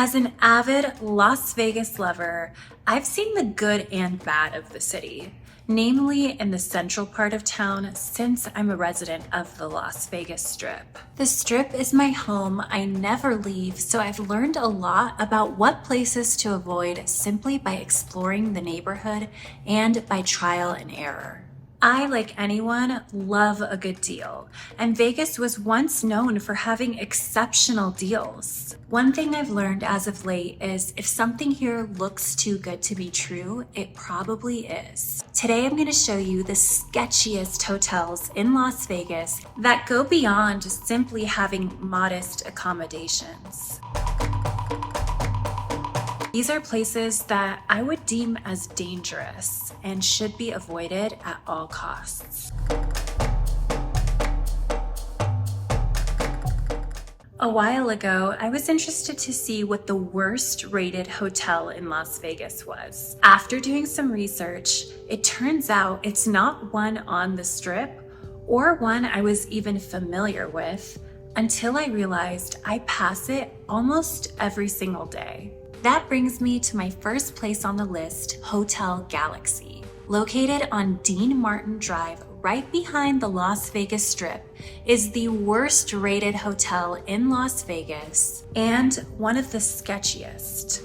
As an avid Las Vegas lover, I've seen the good and bad of the city, namely in the central part of town since I'm a resident of the Las Vegas Strip. The Strip is my home, I never leave, so I've learned a lot about what places to avoid simply by exploring the neighborhood and by trial and error. I, like anyone, love a good deal, and Vegas was once known for having exceptional deals. One thing I've learned as of late is if something here looks too good to be true, it probably is. Today I'm going to show you the sketchiest hotels in Las Vegas that go beyond simply having modest accommodations. These are places that I would deem as dangerous and should be avoided at all costs. A while ago, I was interested to see what the worst rated hotel in Las Vegas was. After doing some research, it turns out it's not one on the Strip or one I was even familiar with until I realized I pass it almost every single day. That brings me to my first place on the list, Hotel Galaxy. Located on Dean Martin Drive, right behind the Las Vegas Strip, is the worst rated hotel in Las Vegas and one of the sketchiest.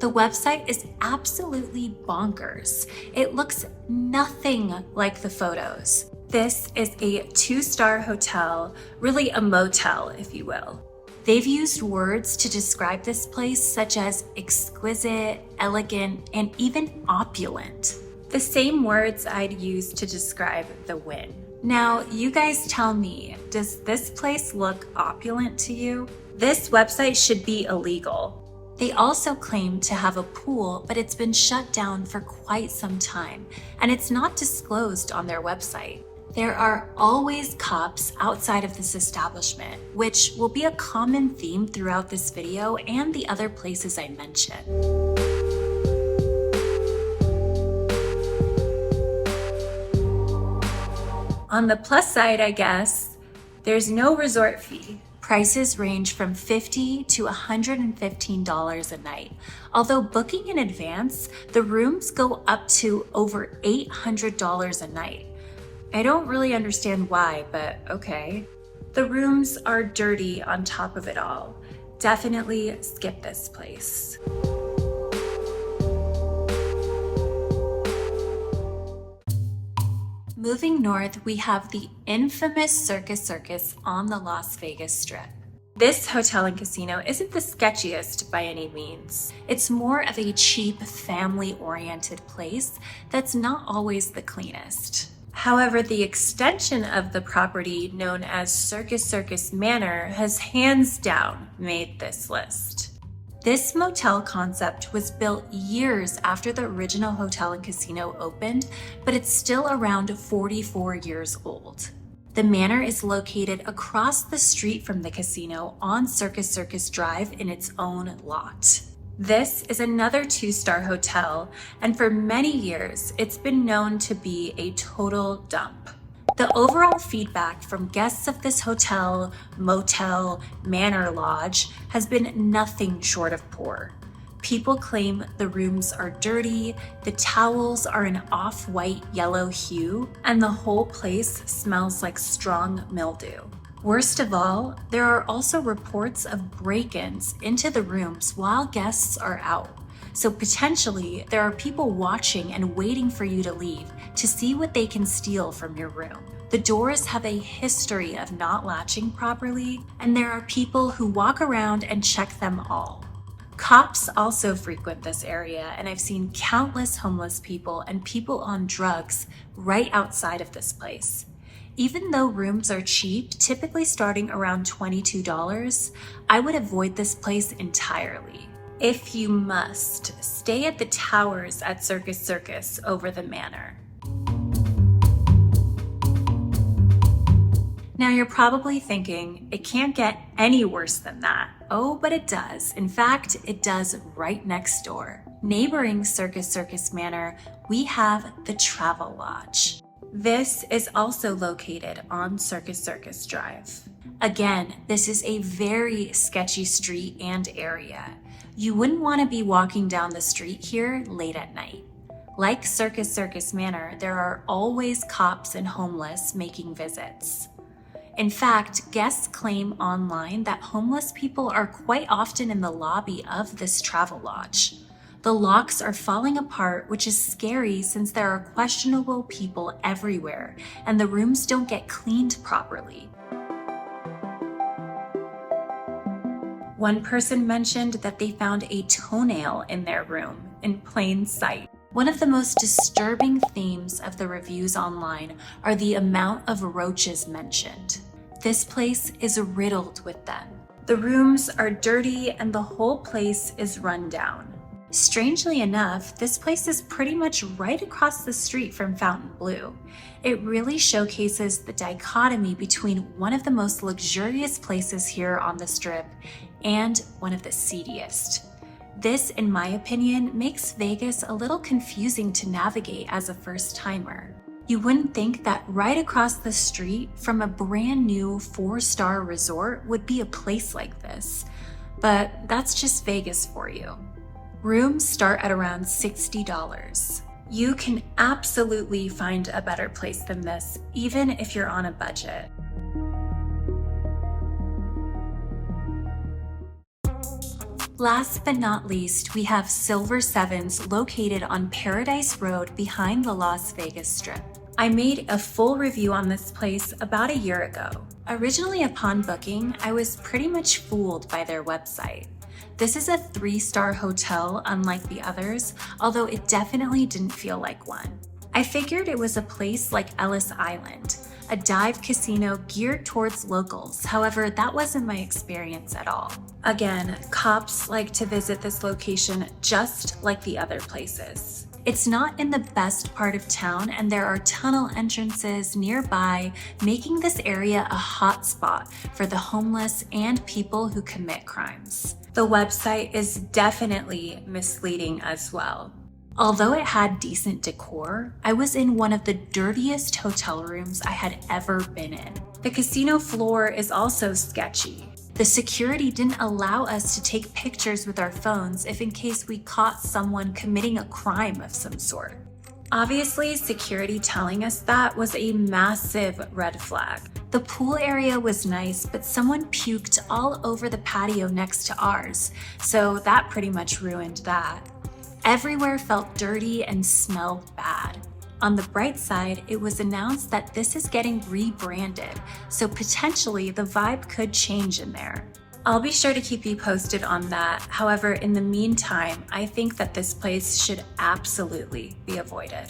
The website is absolutely bonkers. It looks nothing like the photos. This is a 2-star hotel, really a motel, if you will. They've used words to describe this place such as exquisite, elegant, and even opulent. The same words I'd use to describe the Wynn. Now, you guys tell me, does this place look opulent to you? This website should be illegal. They also claim to have a pool, but it's been shut down for quite some time, and it's not disclosed on their website. There are always cops outside of this establishment, which will be a common theme throughout this video and the other places I mention. On the plus side, I guess, there's no resort fee. Prices range from $50 to $115 a night. Although booking in advance, the rooms go up to over $800 a night. I don't really understand why, but okay. The rooms are dirty on top of it all. Definitely skip this place. Moving north, we have the infamous Circus on the Las Vegas Strip. This hotel and casino isn't the sketchiest by any means. It's more of a cheap, family-oriented place that's not always the cleanest. However, the extension of the property known as Circus Manor has hands down made this list. This motel concept was built years after the original hotel and casino opened, but it's still around 44 years old. The manor is located across the street from the casino on Circus Drive in its own lot. This is another 2-star hotel, and for many years, it's been known to be a total dump. The overall feedback from guests of this hotel, motel, manor lodge has been nothing short of poor. People claim the rooms are dirty, the towels are an off-white yellow hue, and the whole place smells like strong mildew. Worst of all, there are also reports of break-ins into the rooms while guests are out. So potentially, there are people watching and waiting for you to leave to see what they can steal from your room. The doors have a history of not latching properly, and there are people who walk around and check them all. Cops also frequent this area, and I've seen countless homeless people and people on drugs right outside of this place. Even though rooms are cheap, typically starting around $22, I would avoid this place entirely. If you must, stay at the towers at Circus over the manor. Now you're probably thinking, it can't get any worse than that. Oh, but it does. In fact, it does right next door. Neighboring Circus Manor, we have the Travel Lodge. This is also located on Circus Drive. Again, this is a very sketchy street and area. You wouldn't want to be walking down the street here late at night. Like Circus Manor, there are always cops and homeless making visits. In fact, guests claim online that homeless people are quite often in the lobby of this travel lodge. The locks are falling apart, which is scary since there are questionable people everywhere and the rooms don't get cleaned properly. One person mentioned that they found a toenail in their room in plain sight. One of the most disturbing themes of the reviews online are the amount of roaches mentioned. This place is riddled with them. The rooms are dirty and the whole place is run down. Strangely enough, this place is pretty much right across the street from Fontainebleau. It really showcases the dichotomy between one of the most luxurious places here on the Strip and one of the seediest. This, in my opinion, makes Vegas a little confusing to navigate as a first-timer. You wouldn't think that right across the street from a brand new 4-star resort would be a place like this, but that's just Vegas for you. Rooms start at around $60. You can absolutely find a better place than this, even if you're on a budget. Last but not least, we have Silver Sevens located on Paradise Road behind the Las Vegas Strip. I made a full review on this place about a year ago. Originally upon booking, I was pretty much fooled by their website. This is a 3-star hotel unlike the others, although it definitely didn't feel like one. I figured it was a place like Ellis Island, a dive casino geared towards locals. However, that wasn't my experience at all. Again, cops like to visit this location just like the other places. It's not in the best part of town and there are tunnel entrances nearby, making this area a hot spot for the homeless and people who commit crimes. The website is definitely misleading as well. Although it had decent decor, I was in one of the dirtiest hotel rooms I had ever been in. The casino floor is also sketchy. The security didn't allow us to take pictures with our phones if in case we caught someone committing a crime of some sort. Obviously, security telling us that was a massive red flag. The pool area was nice, but someone puked all over the patio next to ours, so that pretty much ruined that. Everywhere felt dirty and smelled bad. On the bright side, it was announced that this is getting rebranded, so potentially the vibe could change in there. I'll be sure to keep you posted on that. However, in the meantime, I think that this place should absolutely be avoided.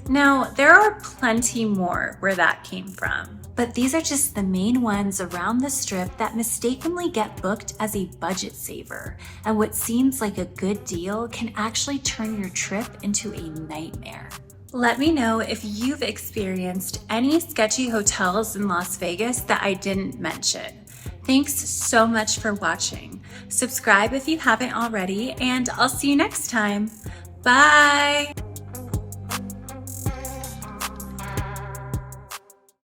Now, there are plenty more where that came from, but these are just the main ones around the Strip that mistakenly get booked as a budget saver, and what seems like a good deal can actually turn your trip into a nightmare. Let me know if you've experienced any sketchy hotels in Las Vegas that I didn't mention. Thanks so much for watching. Subscribe if you haven't already, and I'll see you next time. Bye!